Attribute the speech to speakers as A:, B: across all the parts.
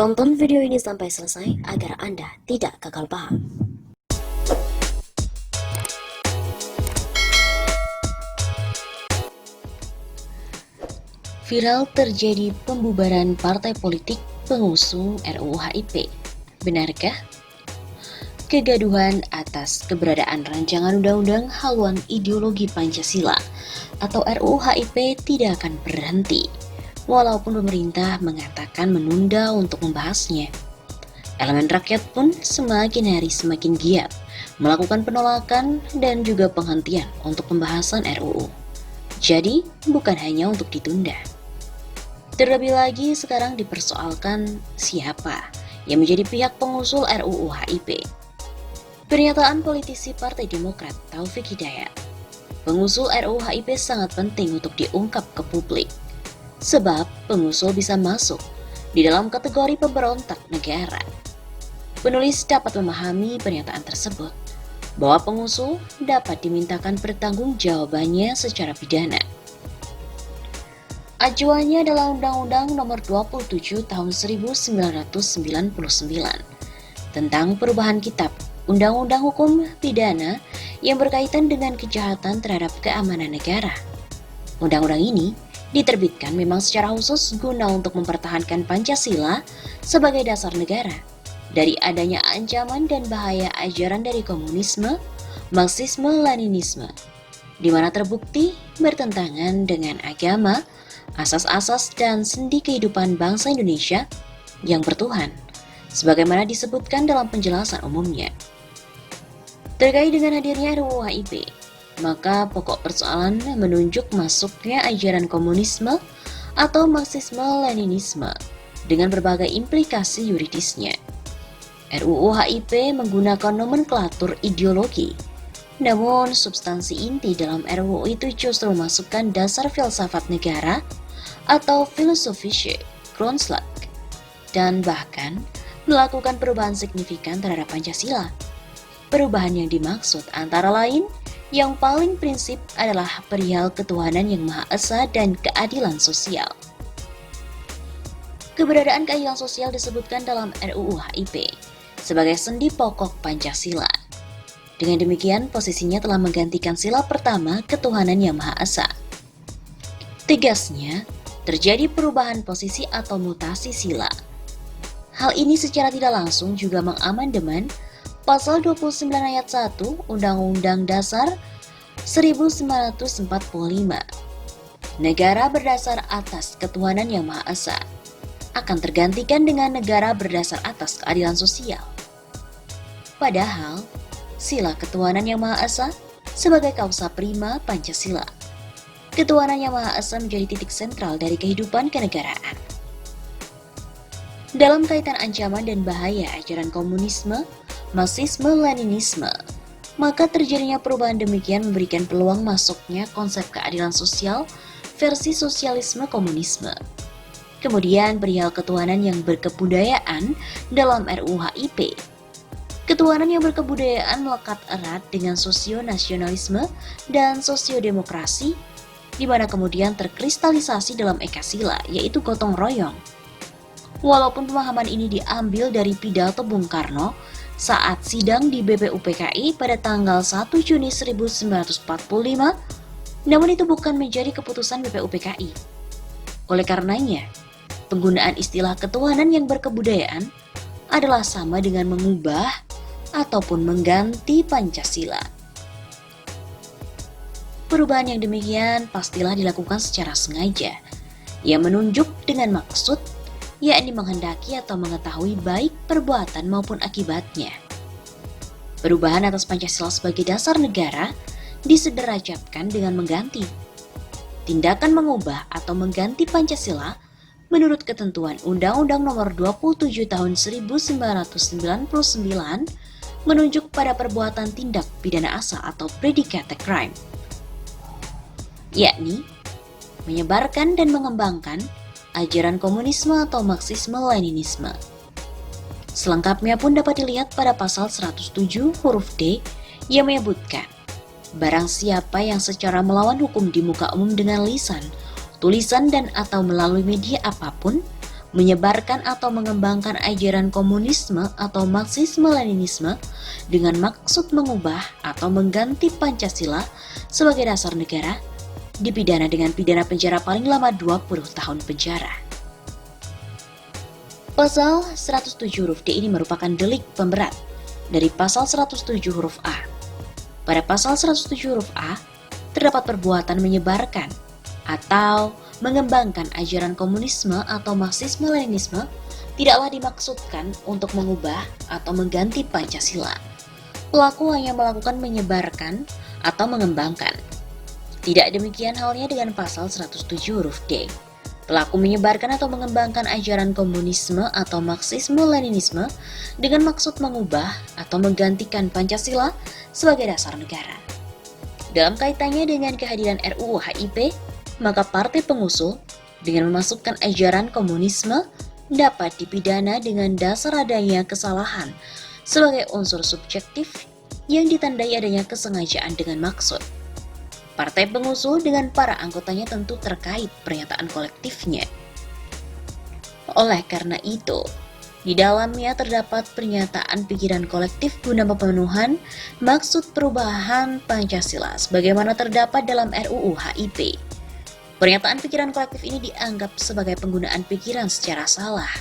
A: Tonton video ini sampai selesai agar Anda tidak gagal paham. Viral terjadi pembubaran partai politik pengusung RUU HIP. Benarkah? Kegaduhan atas keberadaan rancangan undang-undang haluan ideologi Pancasila atau RUU HIP tidak akan berhenti, walaupun pemerintah mengatakan menunda untuk membahasnya. Elemen rakyat pun semakin hari semakin giat melakukan penolakan dan juga penghentian untuk pembahasan RUU. Jadi, bukan hanya untuk ditunda. Terlebih lagi sekarang dipersoalkan siapa yang menjadi pihak pengusul RUU HIP. Pernyataan politisi Partai Demokrat Taufik Hidayat, pengusul RUU HIP sangat penting untuk diungkap ke publik, sebab pengusul bisa masuk di dalam kategori pemberontak negara. Penulis dapat memahami pernyataan tersebut, bahwa pengusul dapat dimintakan pertanggungjawabannya secara pidana. Acuannya adalah Undang-Undang Nomor 27 Tahun 1999 tentang perubahan Kitab Undang-Undang Hukum Pidana yang berkaitan dengan kejahatan terhadap keamanan negara. Undang-undang ini diterbitkan memang secara khusus guna untuk mempertahankan Pancasila sebagai dasar negara dari adanya ancaman dan bahaya ajaran dari komunisme, Marxisme-Leninisme, di mana terbukti bertentangan dengan agama, asas-asas dan sendi kehidupan bangsa Indonesia yang bertuhan, sebagaimana disebutkan dalam penjelasan umumnya. Terkait dengan hadirnya RUU HIP, maka pokok persoalan menunjuk masuknya ajaran komunisme atau Marxisme-Leninisme dengan berbagai implikasi yuridisnya. RUU HIP menggunakan nomenklatur ideologi, namun substansi inti dalam RUU itu justru memasukkan dasar filsafat negara atau filosofische Grundslag dan bahkan melakukan perubahan signifikan terhadap Pancasila. Perubahan yang dimaksud antara lain yang paling prinsip adalah perihal ketuhanan yang Maha Esa dan keadilan sosial. Keberadaan keadilan sosial disebutkan dalam RUU HIP sebagai sendi pokok Pancasila. Dengan demikian, posisinya telah menggantikan sila pertama ketuhanan yang Maha Esa. Tegasnya, terjadi perubahan posisi atau mutasi sila. Hal ini secara tidak langsung juga mengamandemen Pasal 29 ayat 1 Undang-Undang Dasar 1945. Negara berdasar atas ketuhanan yang Maha Esa akan tergantikan dengan negara berdasar atas keadilan sosial. Padahal, sila ketuhanan yang Maha Esa sebagai kausa prima Pancasila. Ketuhanan yang Maha Esa menjadi titik sentral dari kehidupan kenegaraan. Dalam kaitan ancaman dan bahaya ajaran komunisme, Marxisme-Leninisme, maka terjadinya perubahan demikian memberikan peluang masuknya konsep keadilan sosial versi sosialisme komunisme. Kemudian perihal ketuhanan yang berkebudayaan dalam RUU HIP. Ketuhanan yang berkebudayaan melekat erat dengan sosio-nasionalisme dan sosiodemokrasi, di mana kemudian terkristalisasi dalam ekasila, yaitu gotong royong. Walaupun pemahaman ini diambil dari pidato Bung Karno saat sidang di BPUPKI pada tanggal 1 Juni 1945, namun itu bukan menjadi keputusan BPUPKI. Oleh karenanya, penggunaan istilah ketuhanan yang berkebudayaan adalah sama dengan mengubah ataupun mengganti Pancasila. Perubahan yang demikian pastilah dilakukan secara sengaja, yang menunjuk dengan maksud, yakni menghendaki atau mengetahui baik perbuatan maupun akibatnya. Perubahan atas Pancasila sebagai dasar negara disederajatkan dengan mengganti. Tindakan mengubah atau mengganti Pancasila menurut ketentuan Undang-Undang Nomor 27 Tahun 1999 menunjuk pada perbuatan tindak pidana asal atau predicate crime, yakni menyebarkan dan mengembangkan ajaran komunisme atau Marxisme-Leninisme. Selengkapnya pun dapat dilihat pada pasal 107 huruf D yang menyebutkan, barang siapa yang secara melawan hukum di muka umum dengan lisan, tulisan dan atau melalui media apapun, menyebarkan atau mengembangkan ajaran komunisme atau Marxisme-Leninisme dengan maksud mengubah atau mengganti Pancasila sebagai dasar negara, dipidana dengan pidana penjara paling lama 20 tahun penjara. Pasal 107 huruf D ini merupakan delik pemberat dari pasal 107 huruf A. Pada pasal 107 huruf A, terdapat perbuatan menyebarkan atau mengembangkan ajaran komunisme atau Marxisme-Leninisme tidaklah dimaksudkan untuk mengubah atau mengganti Pancasila. Pelaku hanya melakukan menyebarkan atau mengembangkan. Tidak demikian halnya dengan pasal 107 huruf D. Pelaku menyebarkan atau mengembangkan ajaran komunisme atau Marxisme-Leninisme dengan maksud mengubah atau menggantikan Pancasila sebagai dasar negara. Dalam kaitannya dengan kehadiran RUU HIP, maka partai pengusul dengan memasukkan ajaran komunisme dapat dipidana dengan dasar adanya kesalahan sebagai unsur subjektif yang ditandai adanya kesengajaan dengan maksud. Partai pengusul dengan para anggotanya tentu terkait pernyataan kolektifnya. Oleh karena itu, di dalamnya terdapat pernyataan pikiran kolektif guna pemenuhan maksud perubahan Pancasila sebagaimana terdapat dalam RUU HIP. Pernyataan pikiran kolektif ini dianggap sebagai penggunaan pikiran secara salah.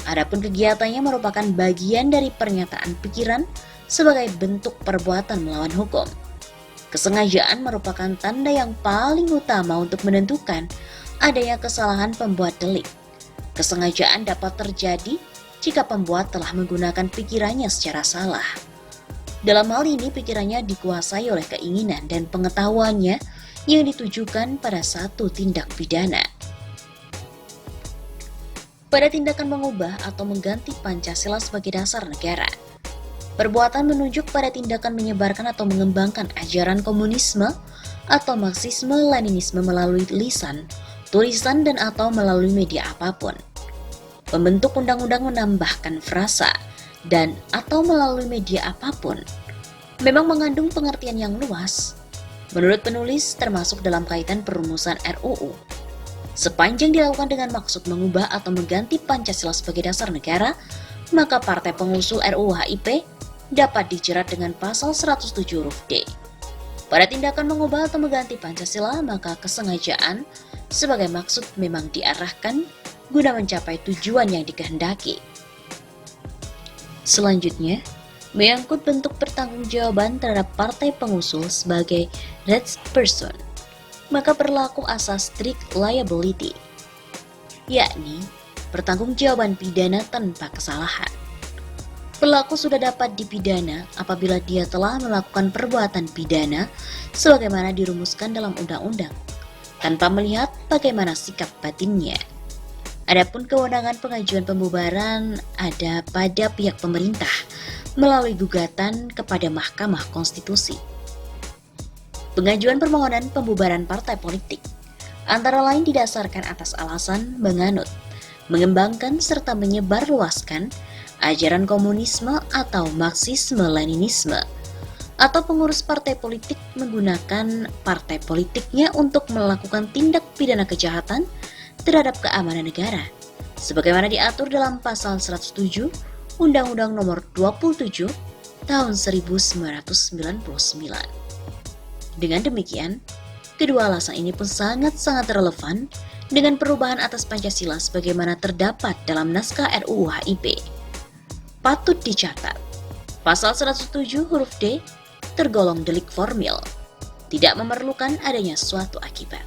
A: Adapun kegiatannya merupakan bagian dari pernyataan pikiran sebagai bentuk perbuatan melawan hukum. Kesengajaan merupakan tanda yang paling utama untuk menentukan adanya kesalahan pembuat delik. Kesengajaan dapat terjadi jika pembuat telah menggunakan pikirannya secara salah. Dalam hal ini, pikirannya dikuasai oleh keinginan dan pengetahuannya yang ditujukan pada satu tindak pidana. Pada tindakan mengubah atau mengganti Pancasila sebagai dasar negara, perbuatan menunjuk pada tindakan menyebarkan atau mengembangkan ajaran komunisme atau Marxisme-Leninisme melalui lisan, tulisan, dan atau melalui media apapun. Pembentuk undang-undang menambahkan frasa dan atau melalui media apapun memang mengandung pengertian yang luas. Menurut penulis, termasuk dalam kaitan perumusan RUU. Sepanjang dilakukan dengan maksud mengubah atau mengganti Pancasila sebagai dasar negara, maka partai pengusul RUU HIP dapat dijerat dengan pasal 107 huruf D. Pada tindakan mengubah atau mengganti Pancasila, maka kesengajaan sebagai maksud memang diarahkan guna mencapai tujuan yang dikehendaki. Selanjutnya, menyangkut bentuk pertanggungjawaban terhadap partai pengusul sebagai red person, maka berlaku asas strict liability, yakni pertanggungjawaban pidana tanpa kesalahan. Pelaku sudah dapat dipidana apabila dia telah melakukan perbuatan pidana sebagaimana dirumuskan dalam undang-undang, tanpa melihat bagaimana sikap batinnya. Adapun kewenangan pengajuan pembubaran ada pada pihak pemerintah melalui gugatan kepada Mahkamah Konstitusi. Pengajuan permohonan pembubaran partai politik antara lain didasarkan atas alasan menganut, mengembangkan serta menyebarluaskan ajaran komunisme atau Marxisme-Leninisme, atau pengurus partai politik menggunakan partai politiknya untuk melakukan tindak pidana kejahatan terhadap keamanan negara, sebagaimana diatur dalam pasal 107 Undang-Undang Nomor 27 Tahun 1999. Dengan demikian, kedua alasan ini pun sangat-sangat relevan dengan perubahan atas Pancasila sebagaimana terdapat dalam naskah RUU HIP. Patut dicatat, pasal 107 huruf D tergolong delik formil, tidak memerlukan adanya suatu akibat.